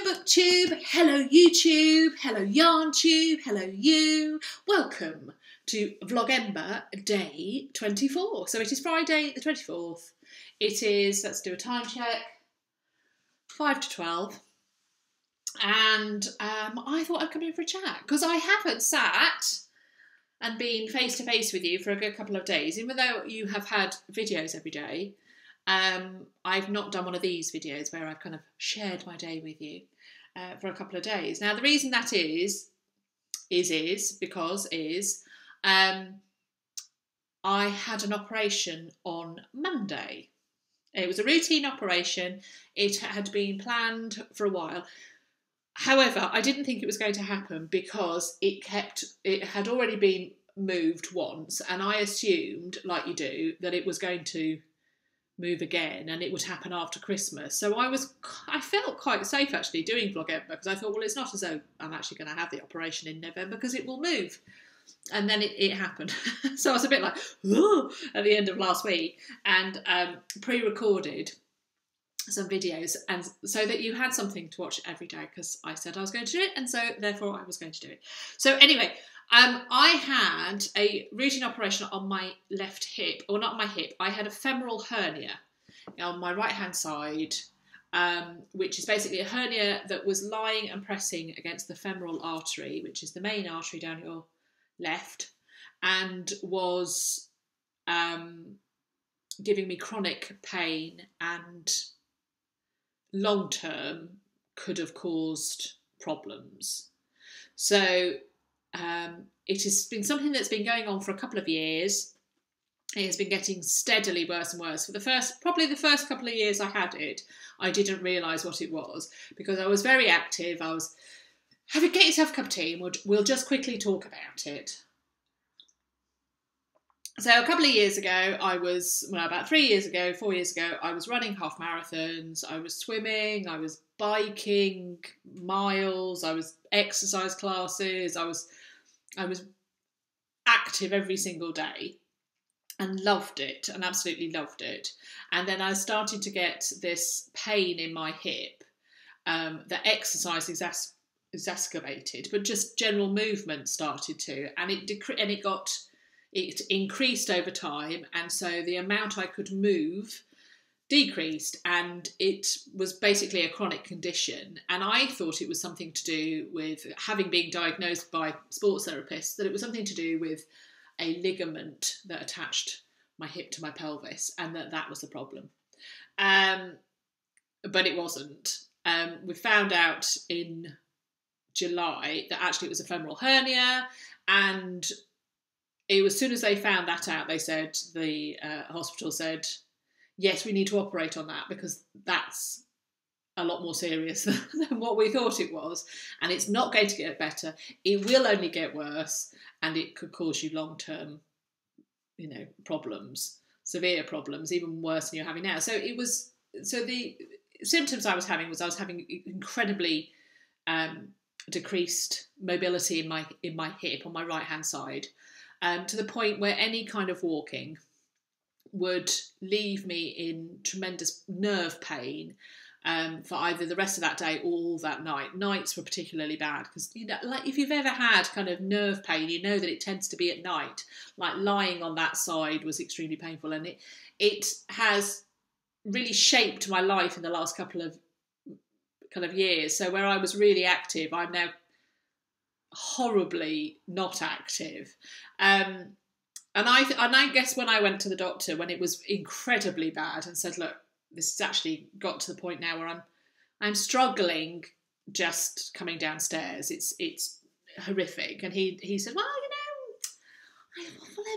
BookTube, hello YouTube, hello YarnTube, hello you. Welcome to Vlogember Day 24. So it is Friday the 24th. It is, let's do a time check, 5 to 12. And I thought I'd come in for a chat because I haven't sat and been face to face with you for a good couple of days. Even though you have had videos every day, I've not done one of these videos where I've kind of shared my day with you for a couple of days. Now, the reason that is because I had an operation on Monday. It was a routine operation. It had been planned for a while. However, I didn't think it was going to happen because it had already been moved once, and I assumed, like you do, that it was going to move again and it would happen after Christmas. So I felt quite safe actually doing Vlogember because I thought, well, it's not as though I'm actually going to have the operation in November because it will move. And then it happened. So I was a bit like, oh, at the end of last week, and pre-recorded some videos, and so that you had something to watch every day because I said I was going to do it, and so therefore I was going to do it. So anyway, I had a routine operation on my left hip, or not my hip, I had a femoral hernia on my right hand side, which is basically a hernia that was lying and pressing against the femoral artery, which is the main artery down your left, and was giving me chronic pain, and long term could have caused problems. So it has been something that's been going on for a couple of years. It has been getting steadily worse and worse. For probably the first couple of years I had it, I didn't realise what it was because I was very active. I was having, get yourself a cup of tea and we'll just quickly talk about it. So a couple of years ago, about 3 years ago, 4 years ago, I was running half marathons, I was swimming, I was biking miles, I was exercise classes, I was active every single day and loved it, and absolutely loved it. And then I started to get this pain in my hip that exercise exacerbated, but just general movement started to, and it increased over time, and so the amount I could move decreased, and it was basically a chronic condition. And I thought it was something to do with, having been diagnosed by sports therapists, that it was something to do with a ligament that attached my hip to my pelvis, and that was the problem. But it wasn't. We found out in July that actually it was a femoral hernia, and as soon as they found that out, they said, the hospital said, yes, we need to operate on that because that's a lot more serious than what we thought it was. And it's not going to get better. It will only get worse, and it could cause you long-term, problems, severe problems, even worse than you're having now. So the symptoms I was having incredibly decreased mobility in my hip on my right-hand side. To the point where any kind of walking would leave me in tremendous nerve pain for either the rest of that day or all that night. Nights were particularly bad because, like if you've ever had kind of nerve pain, you know that it tends to be at night. Like lying on that side was extremely painful, and it has really shaped my life in the last couple of kind of years. So where I was really active, I'm now horribly not active. And I guess when I went to the doctor, when it was incredibly bad, and said, look, this has actually got to the point now where I'm struggling just coming downstairs. It's horrific. And he said, well,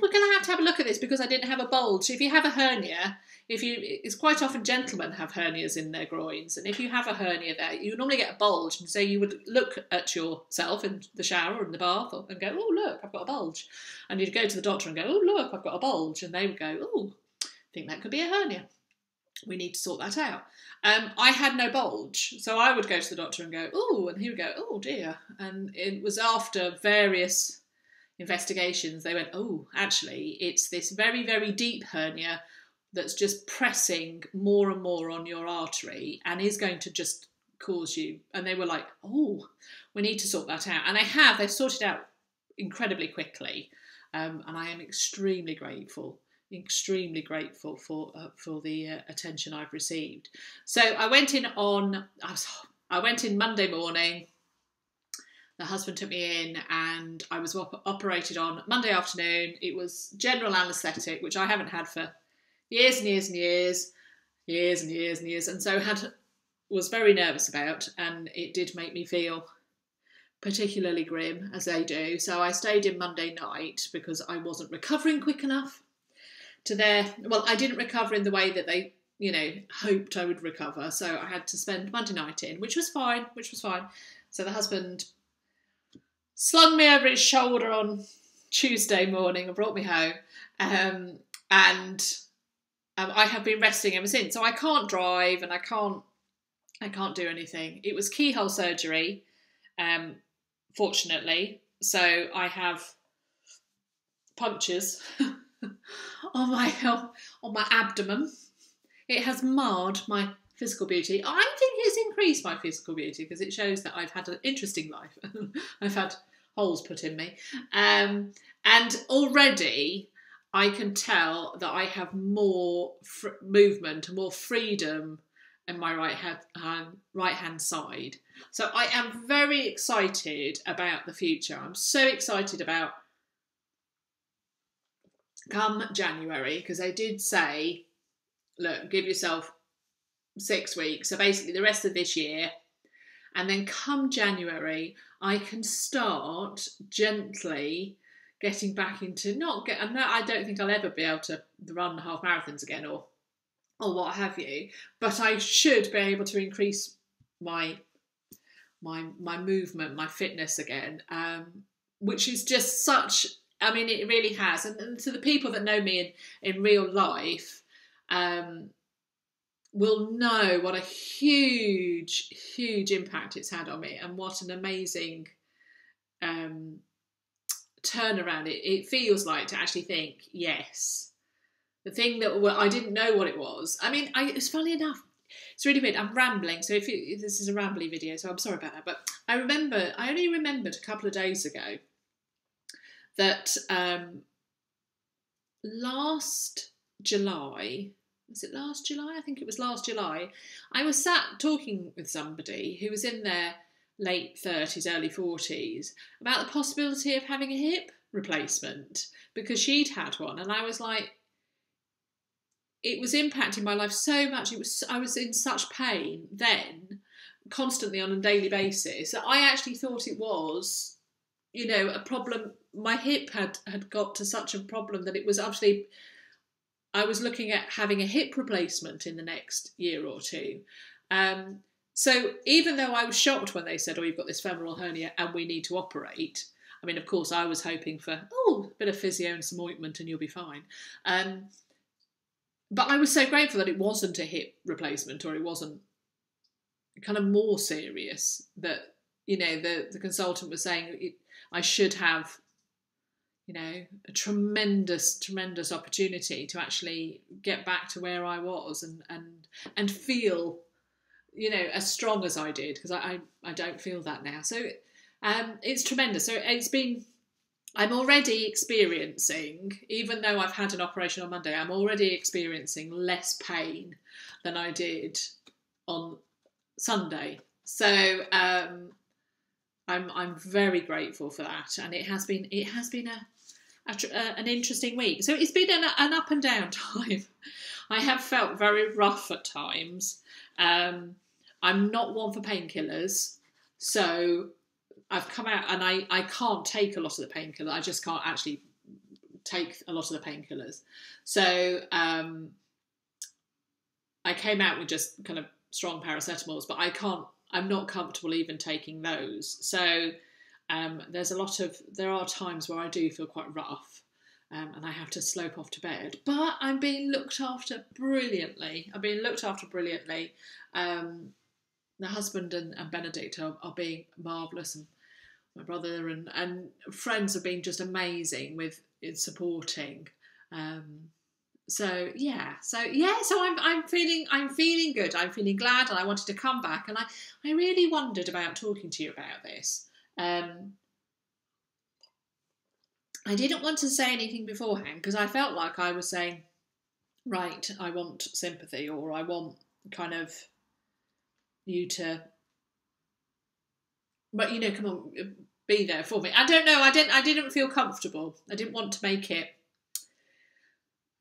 we're going to have a look at this because I didn't have a bulge. If you have a hernia, it's quite often gentlemen have hernias in their groins, and if you have a hernia there, you normally get a bulge, and so you would look at yourself in the shower or in the bath and go, oh look, I've got a bulge, and you'd go to the doctor and go, oh look, I've got a bulge, and they would go, oh, I think that could be a hernia. We need to sort that out. I had no bulge, so I would go to the doctor and go, oh, and he would go, oh dear, and it was after various investigations they went, oh, actually it's this very, very deep hernia that's just pressing more and more on your artery and is going to just cause you, and they were like, oh, we need to sort that out. And they've sorted out incredibly quickly. And I am extremely grateful for the attention I've received. So I went in Monday morning. The husband took me in and I was operated on Monday afternoon. It was general anaesthetic, which I haven't had for years and years and years, years and years and years. And so was very nervous about, and it did make me feel particularly grim, as they do. So I stayed in Monday night because I wasn't recovering quick enough I didn't recover in the way that they, hoped I would recover. So I had to spend Monday night in, which was fine. So the husband slung me over his shoulder on Tuesday morning and brought me home. And I have been resting ever since. So I can't drive and I can't do anything. It was keyhole surgery, fortunately. So I have punctures on my abdomen. It has marred my physical beauty. I think it's increased my physical beauty because it shows that I've had an interesting life. I've had holes put in me. And already I can tell that I have more movement, more freedom in my right hand side. So I am very excited about the future. I'm so excited about come January, because they did say, look, give yourself 6 weeks. So basically the rest of this year. And then come January, I can start gently getting back into I don't think I'll ever be able to run half marathons again or what have you, but I should be able to increase my movement, my fitness again, which is just such. I mean, it really has. And to the people that know me in real life, will know what a huge impact it's had on me, and what an amazing turnaround it feels like to actually think, yes, the thing that I didn't know what it was. I mean, it's funny enough, it's really weird. I'm rambling, so if this is a rambly video, so I'm sorry about that. But I only remembered a couple of days ago that last July, was it last July? I think it was last July. I was sat talking with somebody who was in their late 30s, early 40s, about the possibility of having a hip replacement because she'd had one. And I was like, it was impacting my life so much. I was in such pain then, constantly on a daily basis, that I actually thought it was, a problem. My hip had got to such a problem that it was actually, I was looking at having a hip replacement in the next year or two. So even though I was shocked when they said, you've got this femoral hernia and we need to operate, I mean, of course, I was hoping for, a bit of physio and some ointment and you'll be fine. But I was so grateful that it wasn't a hip replacement, or it wasn't kind of more serious, that, the consultant was saying I should have, a tremendous opportunity to actually get back to where I was and feel, as strong as I did, because I don't feel that now. So it's tremendous. So I'm already experiencing, even though I've had an operation on Monday, I'm already experiencing less pain than I did on Sunday. So I'm very grateful for that, and it has been an interesting week. So it's been an up and down time. I have felt very rough at times. I'm not one for painkillers, so I've come out, and I can't take a lot of the painkiller. I just can't actually take a lot of the painkillers. So I came out with just kind of strong paracetamols, but I'm not comfortable even taking those. So there are times where I do feel quite rough, and I have to slope off to bed. But I'm being looked after brilliantly. The husband and Benedict are being marvellous, and my brother and friends have been just amazing in supporting. So yeah, so I'm feeling good. I'm feeling glad, and I wanted to come back, and I really wondered about talking to you about this. I didn't want to say anything beforehand because I felt like I was saying, right, I want sympathy, or I want kind of you to, but you know, come on, be there for me. I don't know. I didn't feel comfortable. I didn't want to make it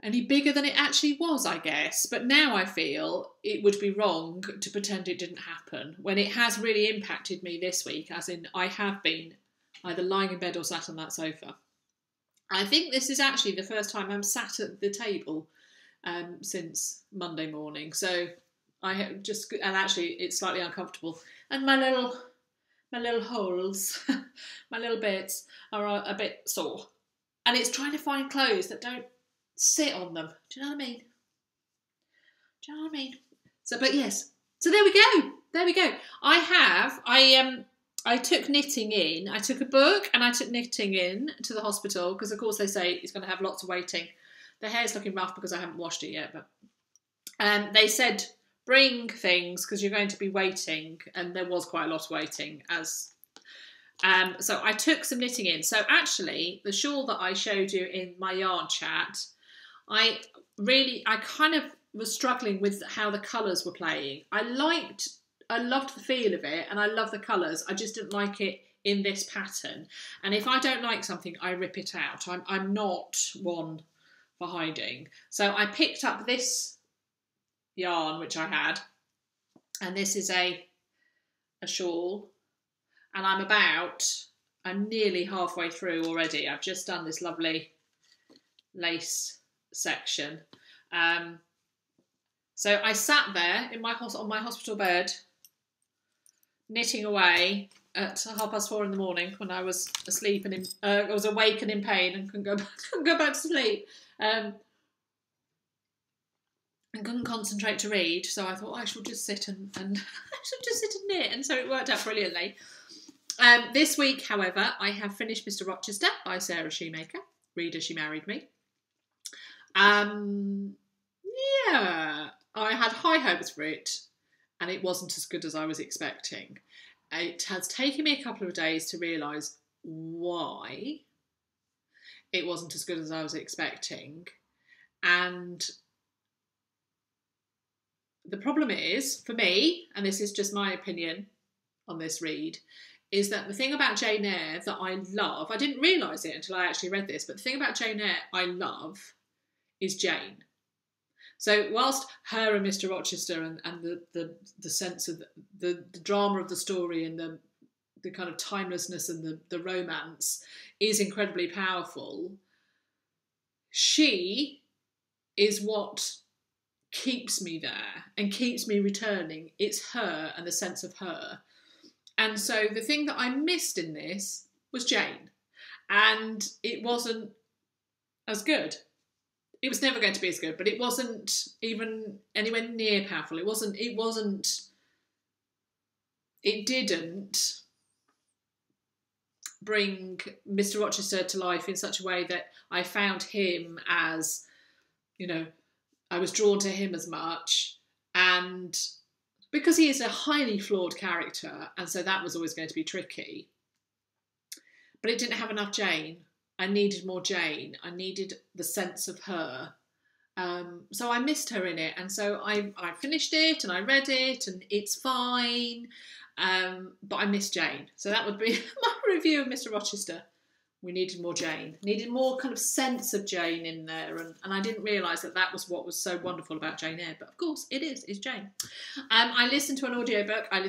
any bigger than it actually was, I guess. But now I feel it would be wrong to pretend it didn't happen when it has really impacted me this week, as in I have been either lying in bed or sat on that sofa. I think this is actually the first time I'm sat at the table since Monday morning. So I have just, and actually it's slightly uncomfortable. And my little holes, my little bits are a bit sore. And it's trying to find clothes that don't sit on them. Do you know what I mean? Do you know what I mean? So, but yes. So there we go. There we go. I took knitting in. I took a book and I took knitting in to the hospital because, of course, they say it's going to have lots of waiting. The hair's looking rough because I haven't washed it yet. But they said bring things because you're going to be waiting, and there was quite a lot of waiting. So I took some knitting in. So actually, the shawl that I showed you in my yarn chat, I kind of was struggling with how the colours were playing. I loved the feel of it and I love the colours. I just didn't like it in this pattern. And if I don't like something, I rip it out. I'm not one for hiding. So I picked up this yarn, which I had, and this is a shawl. And I'm nearly halfway through already. I've just done this lovely lace section. So I sat there on my hospital bed, knitting away at 4:30 in the morning when I was asleep and I was awake and in pain and couldn't go back to sleep. And couldn't concentrate to read, so I thought I shall just sit and knit, and so it worked out brilliantly. This week, however, I have finished Mr. Rochester by Sarah Shoemaker. Reader, She Married Me. Yeah, I had high hopes for it, and it wasn't as good as I was expecting. It has taken me a couple of days to realise why it wasn't as good as I was expecting, and the problem is, for me, and this is just my opinion on this read, is that the thing about Jane Eyre that I love, I didn't realise it until I actually read this, but the thing about Jane Eyre I love is Jane. So whilst her and Mr. Rochester and the sense of the drama of the story and the kind of timelessness and the romance is incredibly powerful, she is what keeps me there and keeps me returning. It's her and the sense of her. And so the thing that I missed in this was Jane. And it wasn't as good. It was never going to be as good, but it wasn't even anywhere near powerful. It didn't bring Mr. Rochester to life in such a way that I found him as, you know, I was drawn to him as much, and because he is a highly flawed character, and so that was always going to be tricky. But it didn't have enough Jane. I needed more Jane. I needed the sense of her. So I missed her in it, and so I finished it and I read it, and it's fine. But I missed Jane. So that would be my review of Mr. Rochester. We needed more Jane. Needed more kind of sense of Jane in there. And I didn't realise that was what was so wonderful about Jane Eyre. But of course, it's Jane. I listened to an audiobook. I listened